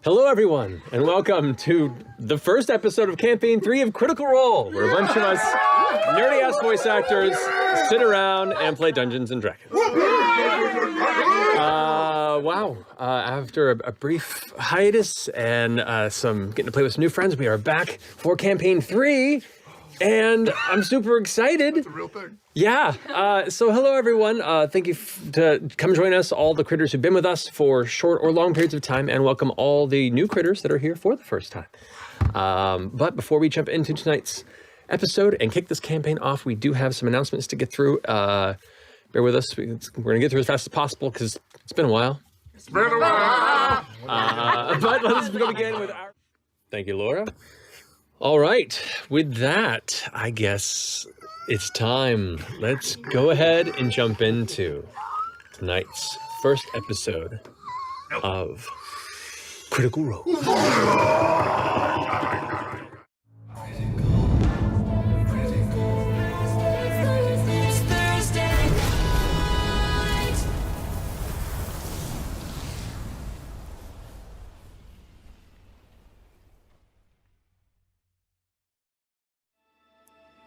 Hello, everyone, and welcome to the first episode of Campaign 3 of Critical Role, where a bunch of us nerdy-ass voice actors sit around and play Dungeons & Dragons. After a brief hiatus and some getting to play with some new friends, we are back for Campaign 3, and I'm super excited. It's a real thing. Yeah. So hello, everyone. Thank you to come join us, all the critters who've been with us for short or long periods of time, and welcome all the new critters that are here for the first time. But before we jump into tonight's episode and kick this campaign off, we do have some announcements to get through. Bear with us. We're going to get through as fast as possible because it's been a while. It's been a while. But let's begin with our... Thank you, Laura. All right. With that, I guess it's time. Let's go ahead and jump into tonight's first episode of Critical Role.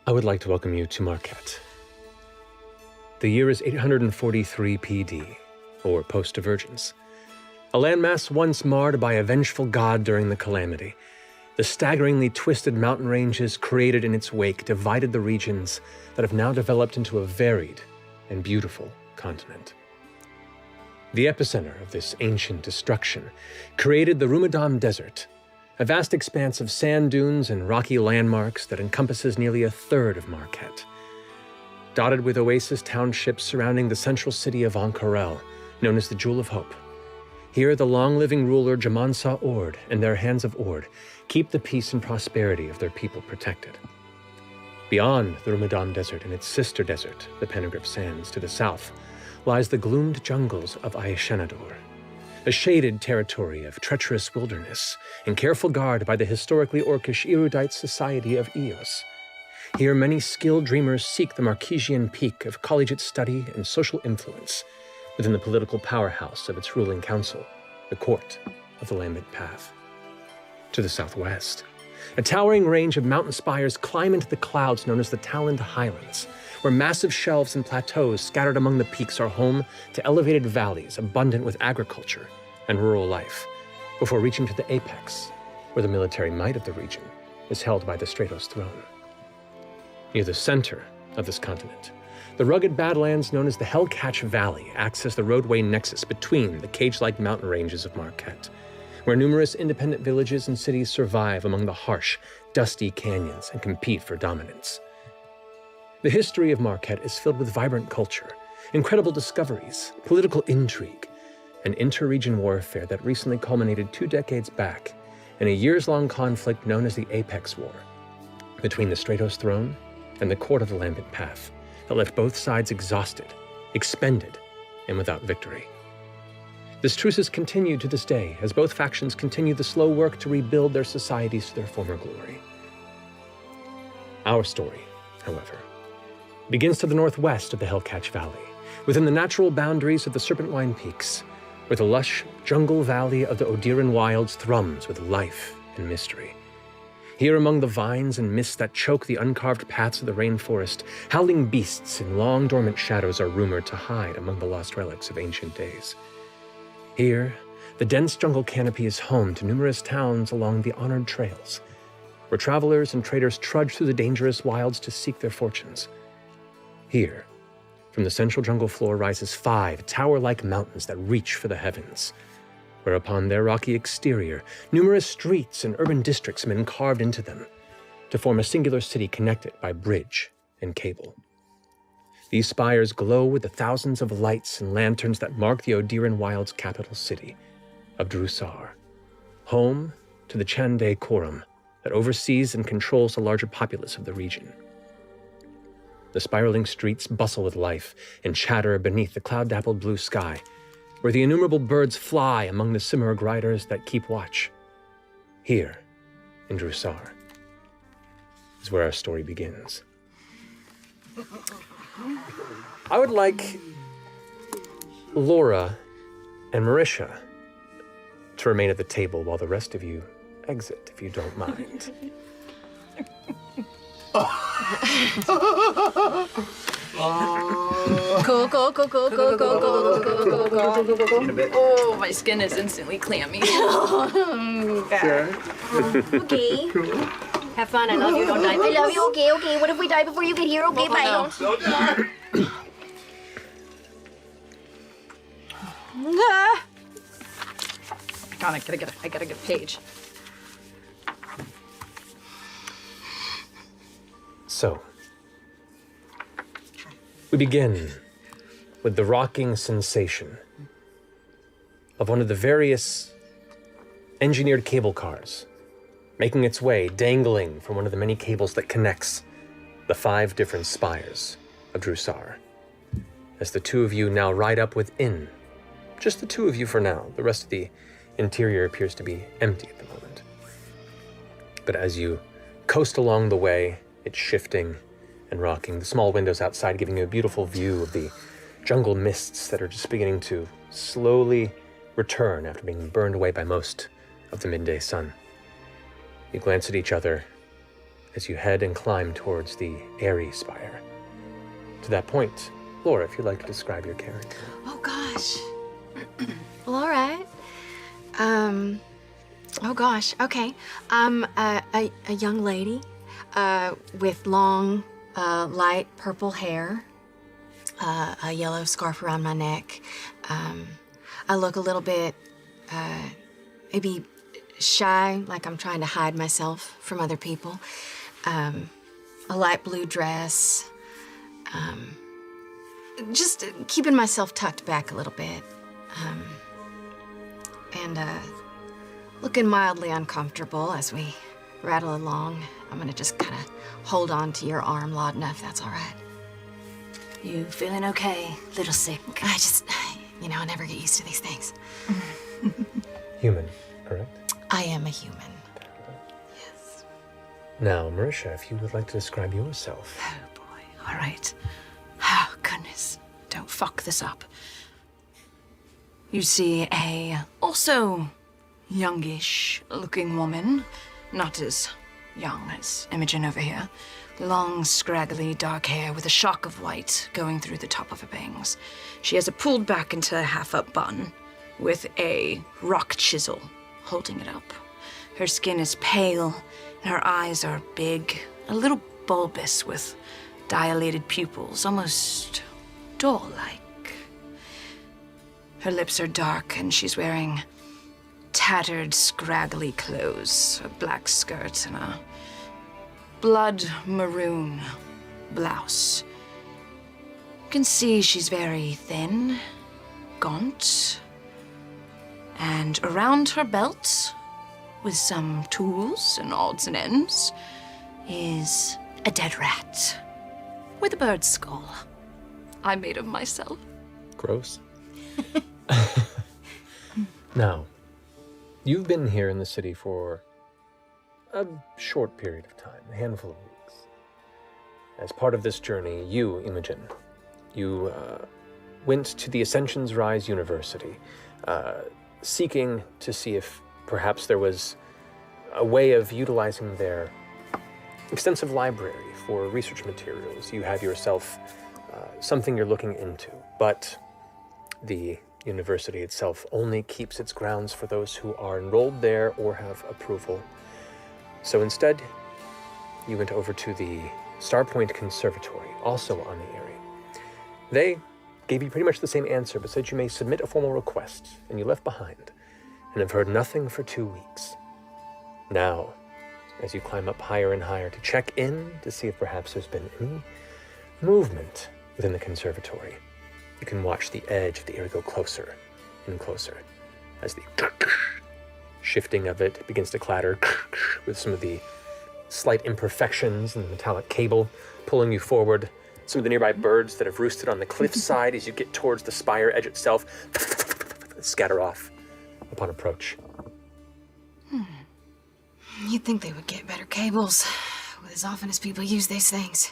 I would like to welcome you to Marquette. The year is 843 PD, or post-divergence. A landmass once marred by a vengeful god during the calamity. The staggeringly twisted mountain ranges created in its wake divided the regions that have now developed into a varied and beautiful continent. The epicenter of this ancient destruction created the Rumadam Desert, a vast expanse of sand dunes and rocky landmarks that encompasses nearly a third of Marquette. Dotted with oasis townships surrounding the central city of Ank'Harel, known as the Jewel of Hope. Here, the long-living ruler Jamansa Ord and their Hands of Ord keep the peace and prosperity of their people protected. Beyond the Rumadam Desert and its sister desert, the Penegriff Sands, to the south, lies the gloomed jungles of Aishenador, a shaded territory of treacherous wilderness and careful guard by the historically orcish erudite society of Eos. Here, many skilled dreamers seek the Marquesian peak of collegiate study and social influence within the political powerhouse of its ruling council, the Court of the Lambent Path. To the southwest, a towering range of mountain spires climb into the clouds known as the Talland Highlands, where massive shelves and plateaus scattered among the peaks are home to elevated valleys abundant with agriculture and rural life, before reaching to the apex, where the military might of the region is held by the Stratos throne. Near the center of this continent, the rugged badlands known as the Hellcatch Valley acts as the roadway nexus between the cage-like mountain ranges of Marquette, where numerous independent villages and cities survive among the harsh, dusty canyons and compete for dominance. The history of Marquette is filled with vibrant culture, incredible discoveries, political intrigue, and inter-region warfare that recently culminated 2 decades back in a years-long conflict known as the Apex War between the Stratos throne and the Court of the Lambent Path that left both sides exhausted, expended, and without victory. This truce has continued to this day as both factions continue the slow work to rebuild their societies to their former glory. Our story, however, begins to the northwest of the Hellcatch Valley, within the natural boundaries of the Serpentwine Peaks, where the lush jungle valley of the Odiran Wilds thrums with life and mystery. Here among the vines and mists that choke the uncarved paths of the rainforest, howling beasts in long dormant shadows are rumored to hide among the lost relics of ancient days. Here, the dense jungle canopy is home to numerous towns along the honored trails, where travelers and traders trudge through the dangerous wilds to seek their fortunes. Here, from the central jungle floor rises 5 tower-like mountains that reach for the heavens, where upon their rocky exterior, numerous streets and urban districts have been carved into them to form a singular city connected by bridge and cable. These spires glow with the thousands of lights and lanterns that mark the Odiran Wild's capital city of Drusar, home to the Chande Quorum that oversees and controls the larger populace of the region. The spiraling streets bustle with life and chatter beneath the cloud-dappled blue sky, where the innumerable birds fly among the Simurgh riders that keep watch. Here, in Drusar, is where our story begins. I would like Laura and Marisha to remain at the table while the rest of you exit, if you don't mind. Cool. Oh, my skin is instantly clammy. Sure. Okay. Have fun. I love you. Don't die. I love you. Okay. What if we die before you get here? Okay, bye. no. Don't die. God, I gotta get a page. So, we begin with the rocking sensation of one of the various engineered cable cars making its way, dangling from one of the many cables that connects the 5 different spires of Drusar. As the two of you now ride up within, just the two of you for now, the rest of the interior appears to be empty at the moment. But as you coast along the way, it's shifting and rocking, the small windows outside giving you a beautiful view of the jungle mists that are just beginning to slowly return after being burned away by most of the midday sun. You glance at each other as you head and climb towards the airy spire. To that point, Laura, if you'd like to describe your character. Oh gosh. Well, all right. Oh gosh. Okay. I'm a young lady with long, light purple hair, a yellow scarf around my neck. I look a little bit, maybe shy, like I'm trying to hide myself from other people. A light blue dress. Just keeping myself tucked back a little bit. And looking mildly uncomfortable as we rattle along. I'm gonna just kind of hold on to your arm, Laudna, if that's all right. You feeling okay? Little sick. I just, I never get used to these things. Human, correct? I am a human. Yes. Now, Marisha, if you would like to describe yourself. Oh boy. All right. Oh goodness. Don't fuck this up. You see a also youngish looking woman, not as young as Imogen over here. Long, scraggly, dark hair with a shock of white going through the top of her bangs. She has it pulled back into a half-up bun with a rock chisel holding it up. Her skin is pale, and her eyes are big, a little bulbous with dilated pupils, almost doll-like. Her lips are dark, and she's wearing tattered, scraggly clothes, a black skirt and a blood maroon blouse. You can see she's very thin, gaunt, and around her belt, with some tools and odds and ends, is a dead rat with a bird's skull. I made him myself. Gross. Now, you've been here in the city for a short period of time, a handful of weeks. As part of this journey, you, Imogen, you went to the Ascension's Rise University, seeking to see if perhaps there was a way of utilizing their extensive library for research materials. You have yourself something you're looking into, but the university itself only keeps its grounds for those who are enrolled there or have approval. So instead, you went over to the Starpoint Conservatory, also on the Erie. They gave you pretty much the same answer, but said you may submit a formal request, and you left behind, and have heard nothing for 2 weeks. Now, as you climb up higher and higher to check in to see if perhaps there's been any movement within the conservatory, you can watch the edge of the Erie go closer and closer as the shifting of it begins to clatter with some of the slight imperfections in the metallic cable pulling you forward. Some of the nearby birds that have roosted on the cliffside as you get towards the spire edge itself scatter off upon approach. You'd think they would get better cables with as often as people use these things.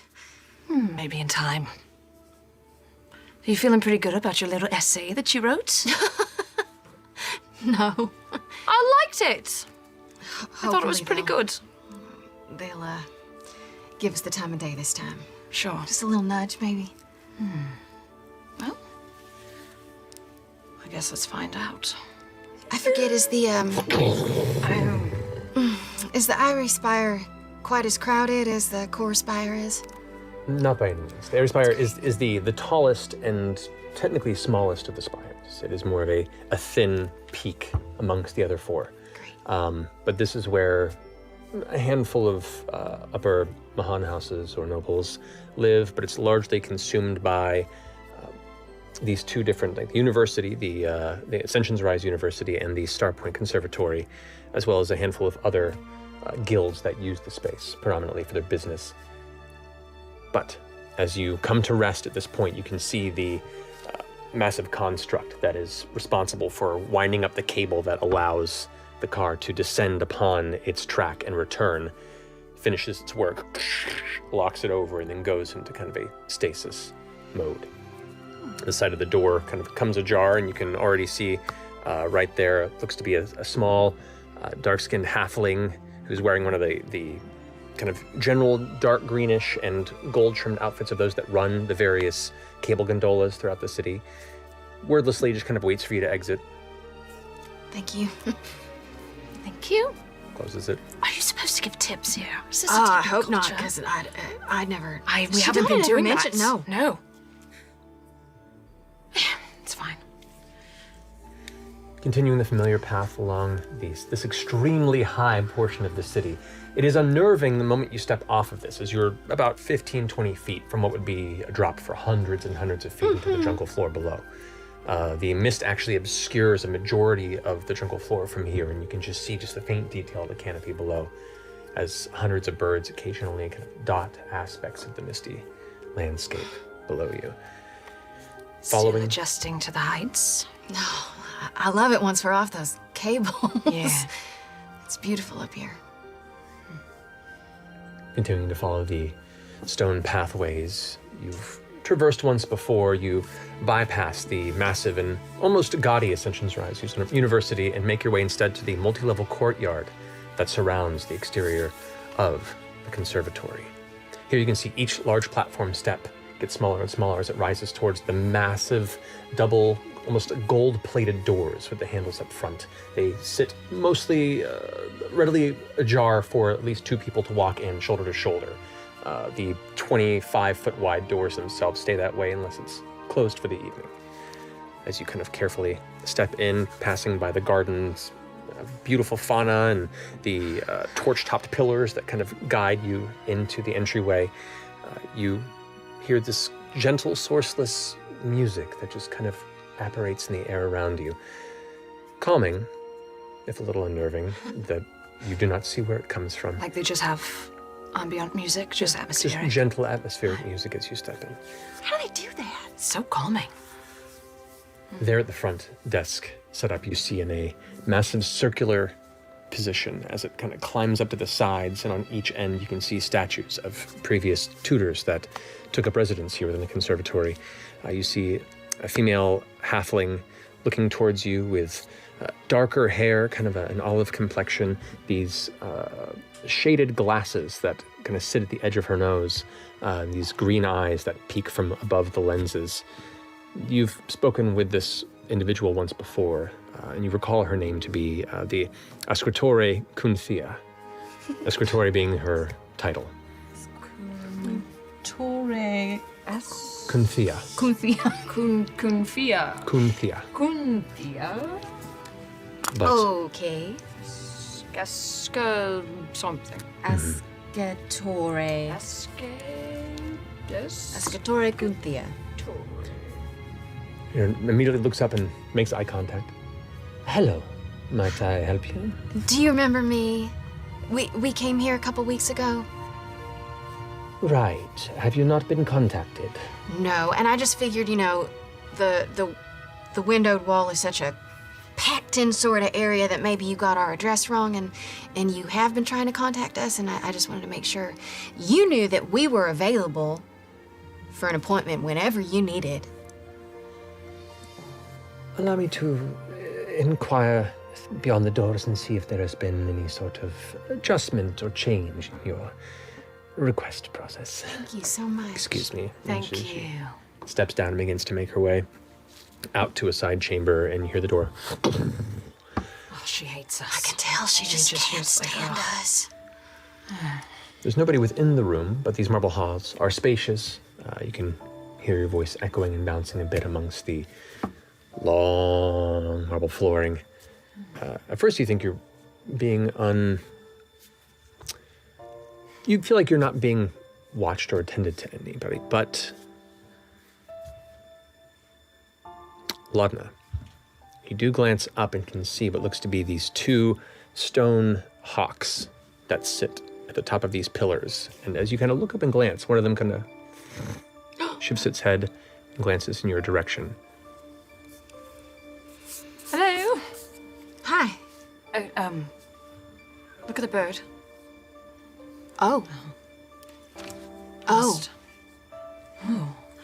Maybe in time. Are you feeling pretty good about your little essay that you wrote? No. liked it. I thought it was pretty good. They'll give us the time of day this time. Sure. Just a little nudge, maybe. Well, I guess let's find out. I forget, is the Eyrie Spire quite as crowded as the Core Spire is? Not by any means. The Eyrie Spire is the tallest and technically smallest of the spires. It is more of a thin peak amongst the other four. Great. But this is where a handful of upper Mahan houses or nobles live, but it's largely consumed by these two different, like the university, the Ascension's Rise University and the Starpoint Conservatory, as well as a handful of other guilds that use the space predominantly for their business. But as you come to rest at this point, you can see the massive construct that is responsible for winding up the cable that allows the car to descend upon its track and return, finishes its work, locks it over, and then goes into kind of a stasis mode. The side of the door kind of comes ajar, and you can already see right there, looks to be a small, dark-skinned halfling who's wearing one of the kind of general dark greenish and gold-trimmed outfits of those that run the various cable gondolas throughout the city. Wordlessly just kind of waits for you to exit. Thank you. Thank you. Closes it. Are you supposed to give tips here? Is this I typical hope not, culture? because I never... We She haven't been never doing mentioned- that. No. No. It's fine. Continuing the familiar path along this extremely high portion of the city, it is unnerving the moment you step off of this, as you're about 15, 20 feet from what would be a drop for hundreds and hundreds of feet into the jungle floor below. The mist actually obscures a majority of the jungle floor from here, and you can just see just the faint detail of the canopy below, as hundreds of birds occasionally kind of dot aspects of the misty landscape below you. Still adjusting to the heights. No, I love it once we're off those cables. Yeah. It's beautiful up here. Continuing to follow the stone pathways you've traversed once before, you bypass the massive and almost gaudy Ascension's Rise University and make your way instead to the multi-level courtyard that surrounds the exterior of the conservatory. Here you can see each large platform step get smaller and smaller as it rises towards the massive double, almost gold-plated doors with the handles up front. They sit mostly readily ajar for at least two people to walk in shoulder to shoulder. The 25-foot wide doors themselves stay that way unless it's closed for the evening. As you kind of carefully step in, passing by the garden's beautiful fauna and the torch-topped pillars that kind of guide you into the entryway, you hear this gentle, sourceless music that just kind of apparates in the air around you. Calming, if a little unnerving, that you do not see where it comes from. Like they just have ambient music, just atmospheric. Just gentle atmospheric music as you step in. How do they do that? It's so calming. There at the front desk set up, you see in a massive circular position as it kind of climbs up to the sides, and on each end you can see statues of previous tutors that took up residence here within the conservatory. You see a female halfling looking towards you with darker hair, kind of an olive complexion, these shaded glasses that kind of sit at the edge of her nose, these green eyes that peek from above the lenses. You've spoken with this individual once before, and you recall her name to be the Ascritore Cunthia. Ascritore being her title. Torre Cunthia. Cunthia. Cunthia. Cunthia. But Okay. Gaska something. Ascatore. Ascatore Cunthia. he immediately looks up and makes eye contact. Hello, might I help you? Do you remember me? We came here a couple weeks ago. Right. Have you not been contacted? No, and I just figured, the windowed wall is such a packed-in sort of area that maybe you got our address wrong, and you have been trying to contact us, and I just wanted to make sure you knew that we were available for an appointment whenever you needed. Allow me to inquire beyond the doors and see if there has been any sort of adjustment or change in your request process. Thank you so much. Excuse me. Thank She you. steps down and begins to make her way out to a side chamber, and you hear the door. Oh, she hates us. I can tell she just can't feels like, stand oh. us. There's nobody within the room, but these marble halls are spacious. You can hear your voice echoing and bouncing a bit amongst the long marble flooring. At first you think you're being you feel like you're not being watched or attended to anybody, but Ludna, you do glance up and can see what looks to be these two stone hawks that sit at the top of these pillars. And as you kind of look up and glance, one of them kind of shifts its head and glances in your direction. Hello. Hi. Look at the bird. Oh. Oh. Just-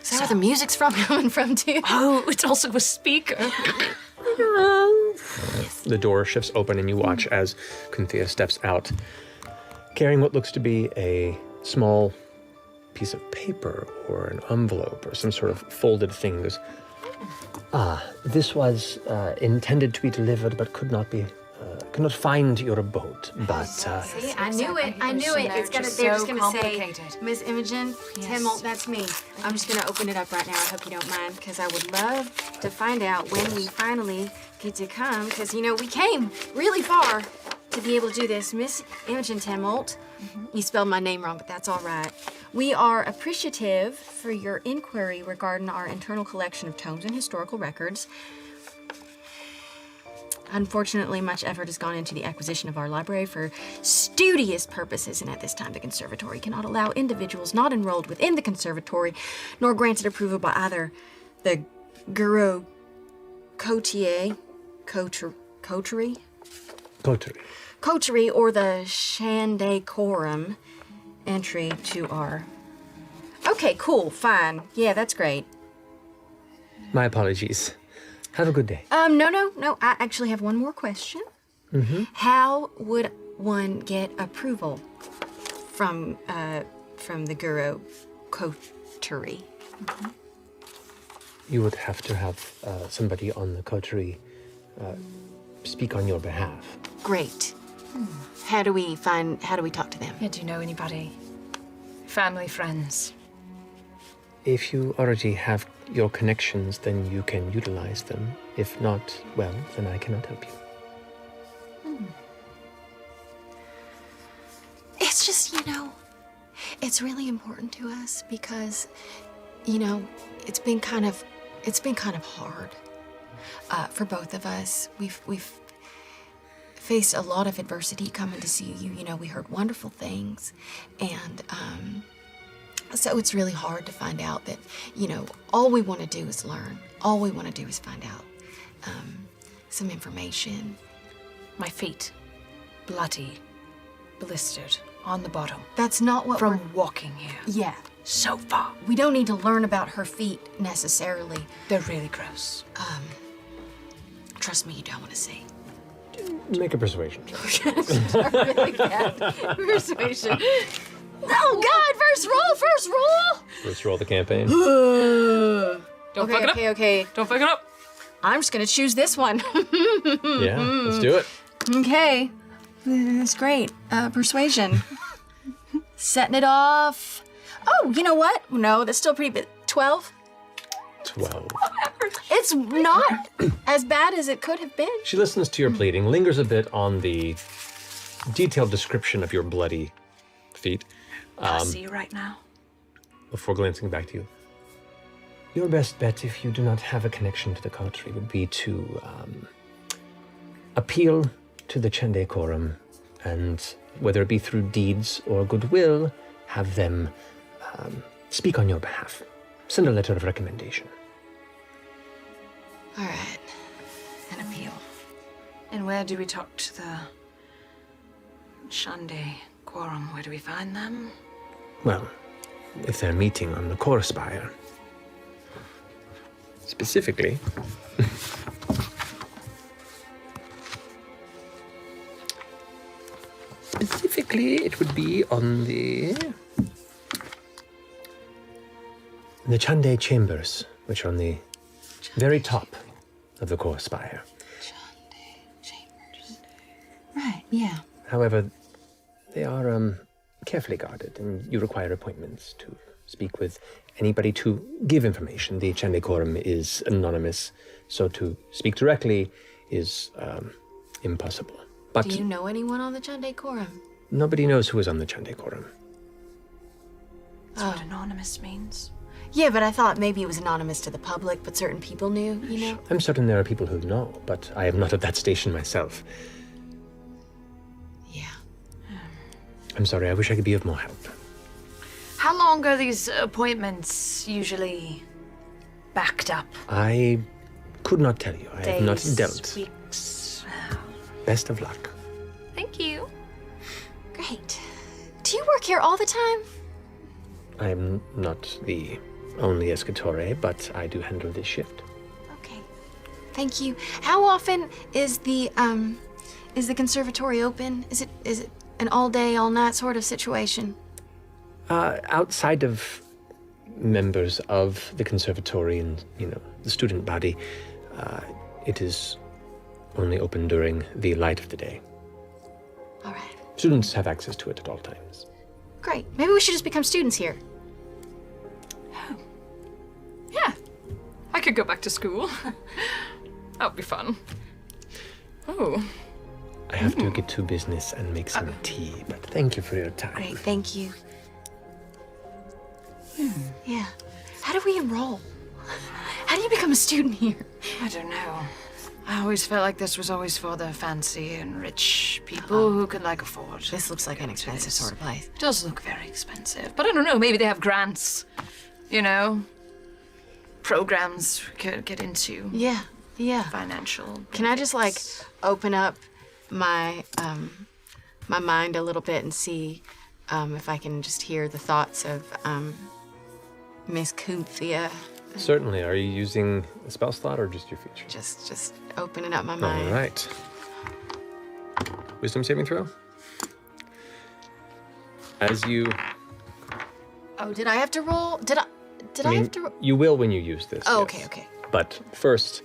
Is that where the music's coming from, too? Oh, it's also a speaker. The door shifts open and you watch as Kunthea steps out, carrying what looks to be a small piece of paper or an envelope or some sort of folded thing. Goes, this was intended to be delivered but could not find your boat. But See, I knew it. I knew So it. now It's gonna. just They're so just gonna say, complicated. Miss Imogen, Yes. Timmel, that's me. I'm just gonna open it up right now. I hope you don't mind, because I would love to find out when we finally get to come. Because you know we came really far to be able to do this. Miss Imogen Timmelt, you spelled my name wrong, but that's all right. We are appreciative for your inquiry regarding our internal collection of tomes and historical records. Unfortunately, much effort has gone into the acquisition of our library for studious purposes, and at this time, the conservatory cannot allow individuals not enrolled within the conservatory, nor granted approval by either the Guru Coterie, Coterie. Coterie, or the Shandacorum entry to our. Okay, cool, fine. Yeah, that's great. My apologies. Have a good day. No. I actually have one more question. How would one get approval from the Guru Coterie? You would have to have somebody on the coterie speak on your behalf. Great. How do we talk to them? Yeah, do you know anybody? Family, friends? If you already have your connections, then you can utilize them. If not, well, then I cannot help you. It's just, it's really important to us because, it's been kind of hard for both of us. We've faced a lot of adversity coming to see you. We heard wonderful things, and so it's really hard to find out that, all we want to do is learn. All we want to do is find out some information. My feet, bloody, blistered, on the bottom. That's not what From walking here. Yeah. So far. We don't need to learn about her feet necessarily. They're really gross. Trust me, you don't want to see. Make a persuasion check. Really bad persuasion. Oh God! First roll. Let's roll the campaign. Don't fuck it up. Okay. Don't fuck it up. I'm just gonna choose this one. Yeah, let's do it. Okay. That's great. Persuasion. Setting it off. Oh, you know what? No, that's still pretty big. 12? 12. It's not as bad as it could have been. She listens to your pleading, lingers a bit on the detailed description of your bloody feet I see you right now. before glancing back to you. Your best bet, if you do not have a connection to the coterie, would be to appeal to the Shandacorum, and whether it be through deeds or goodwill, have them speak on your behalf. Send a letter of recommendation. All right. An appeal. And where do we talk to the Shande Quorum? Where do we find them? Well, if they're meeting on the core spire. Specifically, specifically, it would be on the Chande chambers, which are on the very top of the core spire. Right, yeah. However, they are carefully guarded, and you require appointments to speak with anybody to give information. The Chande Quorum is anonymous, so to speak directly is impossible. But Do you know anyone on the Chande Quorum? nobody knows who is on the Chande Quorum. That's what anonymous means. Yeah, but I thought maybe it was anonymous to the public, but certain people knew, you know? I'm certain there are people who know, but I am not at that station myself. Yeah. I'm sorry, I wish I could be of more help. How long are these appointments usually backed up? I could not tell you. I have not Days, dealt. weeks? Best of luck. Thank you. Great. Do you work here all the time? I am not the only escatore, but I do handle this shift. Okay. Thank you. How often is the conservatory open? Is it an all day, all night sort of situation? Outside of members of the conservatory and, the student body, it is only open during the light of the day. All right. Students have access to it at all times. Great. Maybe we should just become students here. Yeah. I could go back to school. That would be fun. Oh. I have to get to business and make some tea, but thank you for your time. Great. Thank you. Yeah. How do we enroll? How do you become a student here? I don't know. I always felt like this was always for the fancy and rich people who can, afford. This looks like an expensive sort of place. It does look very expensive. But I don't know, maybe they have grants, programs we could get into. Yeah. Yeah. Financial. Can I just open up my my mind a little bit and see if I can just hear the thoughts of Miss Cynthia? Certainly. Are you using a spell slot or just your feature? Just opening up my mind. All right. Wisdom saving throw. As you... Oh, did I have to roll? Did I have to? You will when you use this. Oh, yes. okay, okay. But first,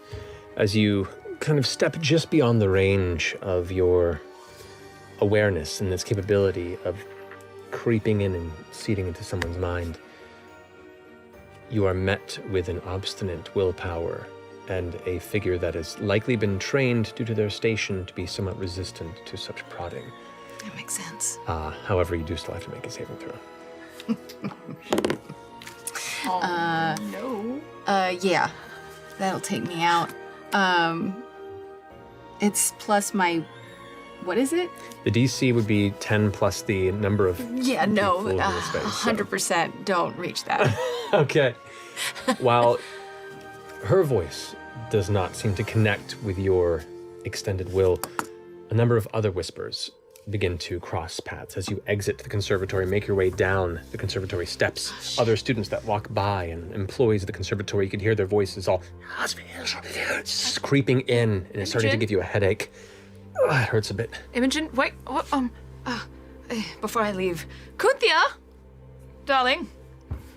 as you kind of step just beyond the range of your awareness and this capability of creeping in and seeding into someone's mind, you are met with an obstinate willpower and a figure that has likely been trained due to their station to be somewhat resistant to such prodding. That makes sense. However, you do still have to make a saving throw. No. Yeah. That'll take me out. It's plus my... What is it? The DC would be 10 plus the number of Yeah, no. people in the space, so. 100% don't reach that. Okay. While her voice does not seem to connect with your extended will, a number of other whispers begin to cross paths as you exit the conservatory, make your way down the conservatory steps. Other students that walk by and employees of the conservatory, you can hear their voices all creeping in, and it's starting to give you a headache. It hurts a bit. Imogen, wait, before I leave. Cynthia, darling,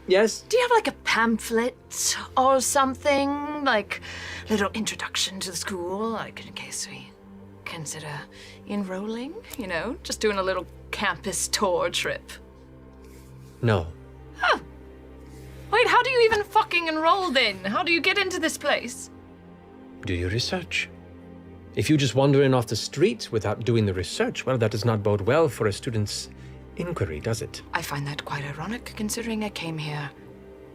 Yes? do you have a pamphlet or something? Little introduction to the school, in case we consider enrolling, just doing a little campus tour trip. No. Wait, how do you even fucking enroll then? How do you get into this place? Do your research. If you just wander in off the street without doing the research, well, that does not bode well for a student's inquiry, does it? I find that quite ironic, considering I came here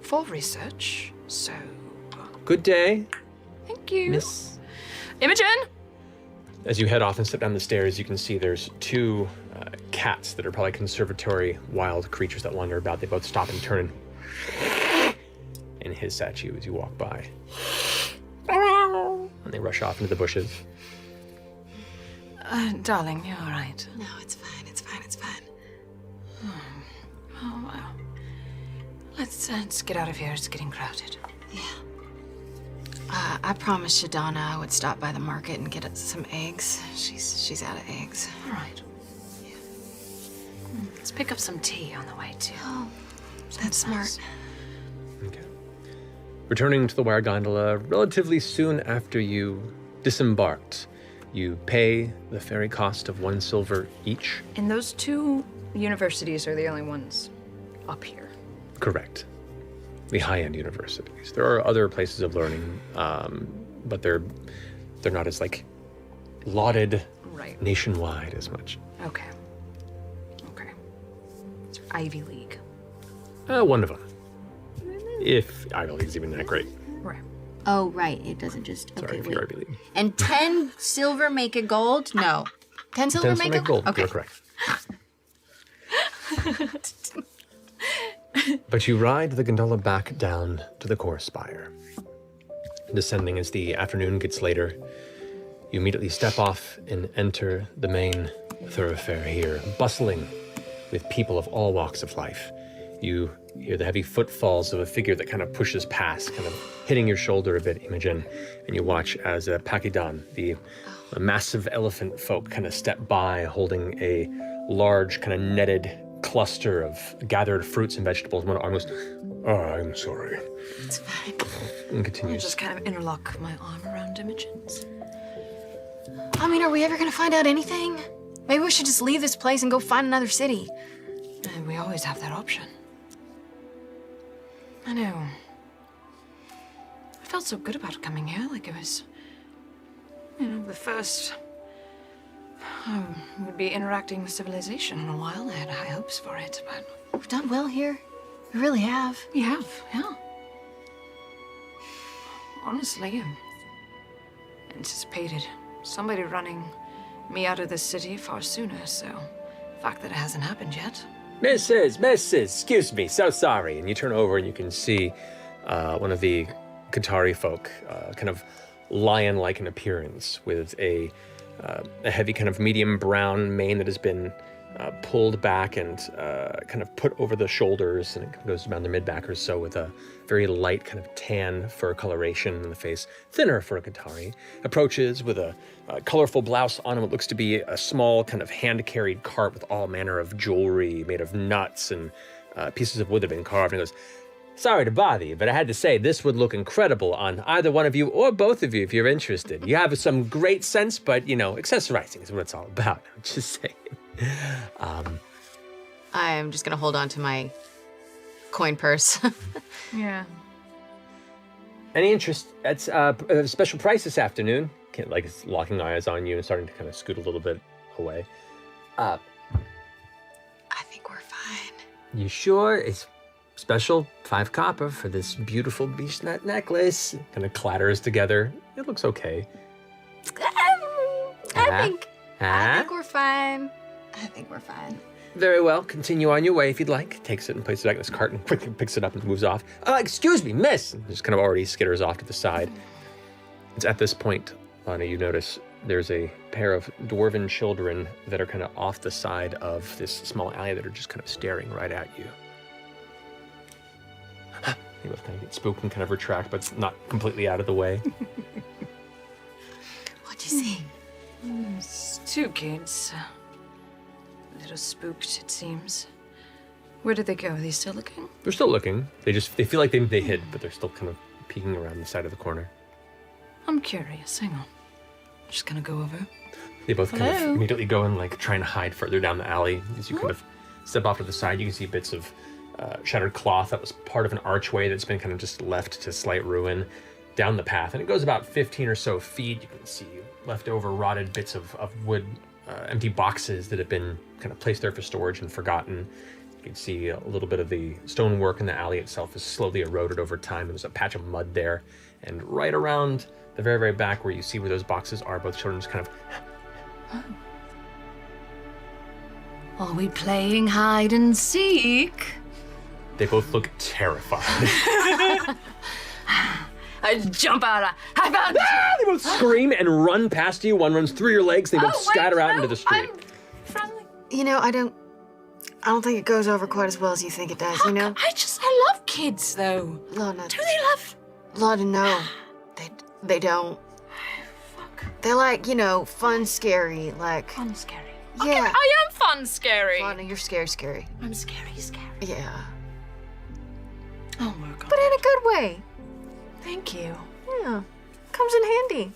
for research, so... Good day, Thank you. Miss. Imogen! As you head off and step down the stairs, you can see there's two cats that are probably conservatory wild creatures that wander about. They both stop and turn and hiss at you as you walk by. And they rush off into the bushes. Darling, you're all right. No, it's fine. It's fine. It's fine. Oh, well. Let's get out of here. It's getting crowded. Yeah. I promised Shadana I would stop by the market and get some eggs. She's out of eggs. All right. pick up some tea on the way, too. Oh, that's smart. Okay. Returning to the wire gondola relatively soon after you disembarked, you pay the ferry cost of 1 silver each. And those 2 universities are the only ones up here. Correct. The high-end universities. There are other places of learning, but they're not as like lauded Right. nationwide as much. Okay. It's Ivy League. One of them. If Ivy League's even that great. Right. Oh, right. It doesn't just. Sorry, Okay, if wait. you're Ivy League. And 10 silver make a gold? No. 10 silver Then make make a gold. Okay. You're correct. But you ride the gondola back down to the core spire. Descending as the afternoon gets later, you immediately step off and enter the main thoroughfare here, bustling with people of all walks of life. You hear the heavy footfalls of a figure that kind of pushes past, kind of hitting your shoulder a bit, Imogen, and you watch as Pakidan, the massive elephant folk, kind of step by holding a large kind of netted cluster of gathered fruits and vegetables. One arm goes, "Oh, I'm sorry." It's fine. And I'll continues. just kind of interlock my arm around Imogen's. I mean, are we ever gonna find out anything? Maybe we should just leave this place and go find another city. And we always have that option. I know. I felt so good about coming here, like it was, the first. We'd be interacting with civilization in a while. I had high hopes for it, but We've done well here. We really have. we have, yeah. Honestly, anticipated somebody running me out of this city far sooner, so the fact that it hasn't happened yet. Mrs., excuse me, so sorry. And you turn over and you can see one of the Qatari folk, kind of lion-like in appearance, with a heavy kind of medium brown mane that has been pulled back and kind of put over the shoulders, and it goes around the mid-back or so, with a very light kind of tan fur coloration in the face, thinner for a Qatari, approaches with a colorful blouse on what looks to be a small kind of hand-carried cart with all manner of jewelry made of nuts and pieces of wood that have been carved, and goes, "Sorry to bother you, but I had to say this would look incredible on either one of you or both of you if you're interested. You have some great sense, but, accessorizing is what it's all about." I'm just saying. I'm just gonna hold on to my coin purse. Yeah. Any interest? It's a special price this afternoon. Like, it's locking eyes on you and starting to kind of scoot a little bit away. I think we're fine. You sure? It's special 5 copper for this beautiful beech nut necklace. Kind of clatters together. It looks okay. I think Huh? we're fine. I think we're fine. Very well. Continue on your way if you'd like. Takes it and places it back in this cart and quickly picks it up and moves off. Excuse me, miss! And just kind of already skitters off to the side. It's at this point, Lana, you notice there's a pair of dwarven children that are kind of off the side of this small alley that are just kind of staring right at you. You both kind of get spooked and kind of retract, but it's not completely out of the way. What'd you see? It's 2 kids. A little spooked, it seems. Where did they go? Are they still looking? They're still looking. They feel like they hid, but they're still kind of peeking around the side of the corner. I'm curious. Hang on. I'm just gonna go over. They both kind of Hello? immediately go and like try and hide further down the alley. As you kind of step off to the side, you can see bits of shattered cloth that was part of an archway that's been kind of just left to slight ruin down the path. And it goes about 15 or so feet. You can see leftover rotted bits of wood, empty boxes that have been kind of placed there for storage and forgotten. You can see a little bit of the stonework in the alley itself is slowly eroded over time. There's a patch of mud there. And right around the very, very back where you see where those boxes are, both children just kind of... Are we playing hide and seek? They both look terrified. I jump out. I found They both scream and run past you. One runs through your legs. They both scatter out into the street. I'm friendly. I don't think it goes over quite as well as you think it does, I love kids, though. Lana, Do they love? Lana, no. They don't. Fuck. They're like, fun, scary, like, I'm scary. Yeah. I am fun scary. Lana, you're scary. I'm scary. Yeah. Oh my god. But in a good way. Thank you. Yeah. Comes in handy.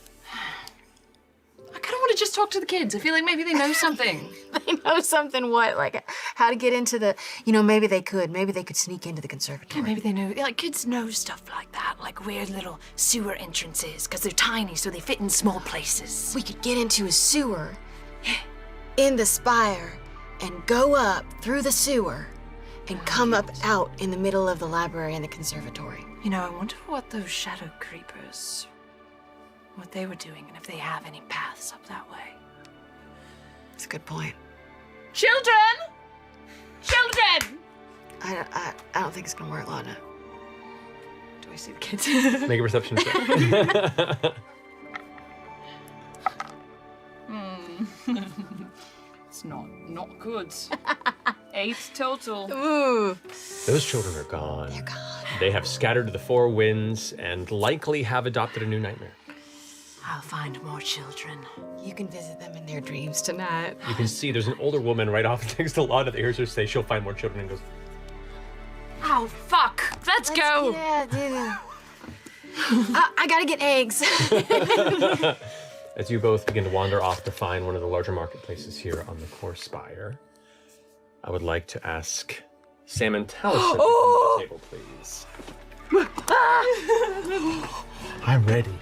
I kind of want to just talk to the kids. I feel like maybe they know something. They know something what? Like how to get into the, maybe they could sneak into the conservatory. Yeah, maybe they know. Like kids know stuff like that, like weird little sewer entrances, because they're tiny, so they fit in small places. We could get into a sewer in the spire and go up through the sewer and come up out in the middle of the library and the conservatory. I wonder what those shadow creepers, what they were doing, and if they have any paths up that way. That's a good point. Children! Children! I don't think it's gonna work, Lana. Do I see the kids? Make a perception check. It's not good. 8 total. Ooh. Those children are gone. They're gone. They have scattered to the four winds and likely have adopted a new nightmare. I'll find more children. You can visit them in their dreams tonight. You can see there's an older woman right off next to Lana that hears her say she'll find more children and goes, Oh, fuck. Let's go. Yeah, dude. I gotta get eggs. As you both begin to wander off to find one of the larger marketplaces here on the core spire, I would like to ask Sam and Taliesin to come to the table, please. I'm ready.